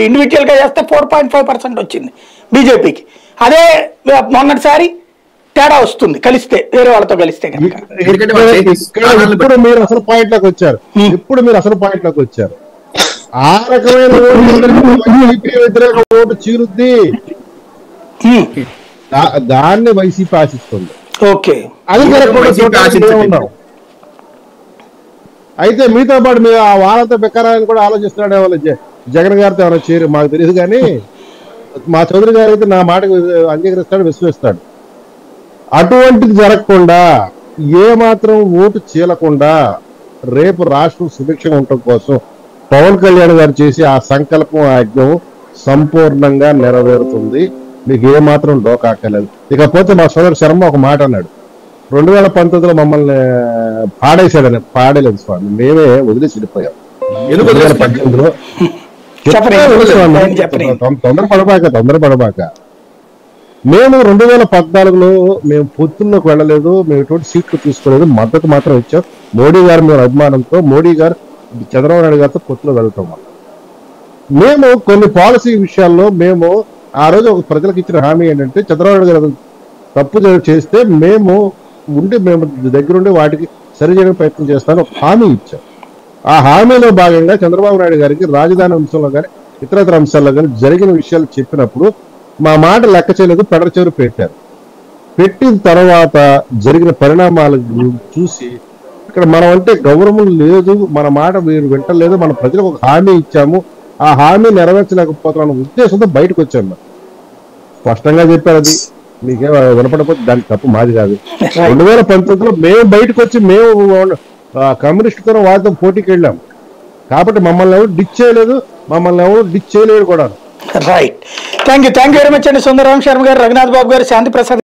Individual గా చేస్తే 4.5% వచ్చింది బీజేపీకి. అదే మొన్నటిసారి తేడా వస్తుంది కలిస్తే, వేరే వాళ్ళతో కలిస్తే కనుక. ఇప్పుడు మీరు అసలు పాయింట్ లోకి వచ్చారు. ఆ రకమైన వ్యతిరేక ఓటు చీరుద్ది, దాన్ని వైసీపీ ఆశిస్తుంది. ఓకే, అది ఉన్నాం. అయితే మీతో పాటు మీరు ఆ వాళ్ళతో బెక్కరాయని కూడా ఆలోచిస్తున్నాడే వాళ్ళు జగన్ గారితో ఎవరైనా చేరు మాకు తెలియదు, కానీ మా చౌదరి గారు అయితే నా మాటకు అంగీకరిస్తాడు, విశ్వసిస్తాడు. అటువంటిది జరగకుండా, ఏ మాత్రం ఓటు చీలకుండా రేపు రాష్ట్రం సుభిక్షంగా ఉండటం కోసం పవన్ కళ్యాణ్ గారు చేసి ఆ సంకల్పం, ఆ యజ్ఞం సంపూర్ణంగా నెరవేరుతుంది. మీకు ఏ మాత్రం డోకాక్కలేదు. ఇకపోతే మా సోదరు శర్మ ఒక మాట అన్నాడు, 2019లో మమ్మల్ని పాడేలేదు స్వామి, మేమే వదిలేసి వెళ్ళిపోయాం. 2018లో తొందరపడబాక మేము 2014లో మేము పొత్తుల్లోకి వెళ్ళలేదు, మేము ఎటువంటి సీట్లు తీసుకోలేదు, మద్దతు మాత్రం ఇచ్చాం. మోడీ గారు మేము అభిమానంతో, మోడీ గారు చంద్రబాబు నాయుడు గారితో పొత్తులో వెళ్తాం. మేము కొన్ని పాలసీ విషయాల్లో మేము ఆ రోజు ఒక ప్రజలకు ఇచ్చిన హామీ ఏంటంటే, చంద్రబాబు నాయుడు గారు తప్పు చేస్తే మేము దగ్గరుండి వాటికి సరి చేయడానికి ప్రయత్నం చేస్తామని ఒక హామీ ఇచ్చాం. ఆ హామీలో భాగంగా చంద్రబాబు నాయుడు గారికి రాజధాని అంశంలో కానీ ఇతరత్ర అంశాల్లో కానీ జరిగిన విషయాలు చెప్పినప్పుడు మా మాట లెక్క చేయలేదు, పెడచెవిన పెట్టారు. పెట్టిన తర్వాత జరిగిన పరిణామాలు చూసి ఇక్కడ మనం అంటే గౌరవం లేదు, మన మాట మీరు వింటలేదు, మన ప్రజలకు ఒక హామీ ఇచ్చాము, ఆ హామీ నెరవేర్చలేకపోతున్న ఉద్దేశంతో బయటకు వచ్చాము. స్పష్టంగా చెప్పారు. అది మీకే వినపడకపోతే దానికి తప్పు మాది కాదు. 2019లో మేము బయటకు వచ్చి మేము కమ్యూనిస్టుతో వారితో పోటీకి వెళ్ళాం. కాబట్టి మమ్మల్ని ఎవరు డిచ్ చేయలేదు, మమ్మల్ని ఎవరు డిచ్ చేయలేడు కూడా. Right, thank you very much అండి. సుందరరాం శర్మ గారు, రఘునాథ్ బాబు గారు, శాంతి ప్రసాద్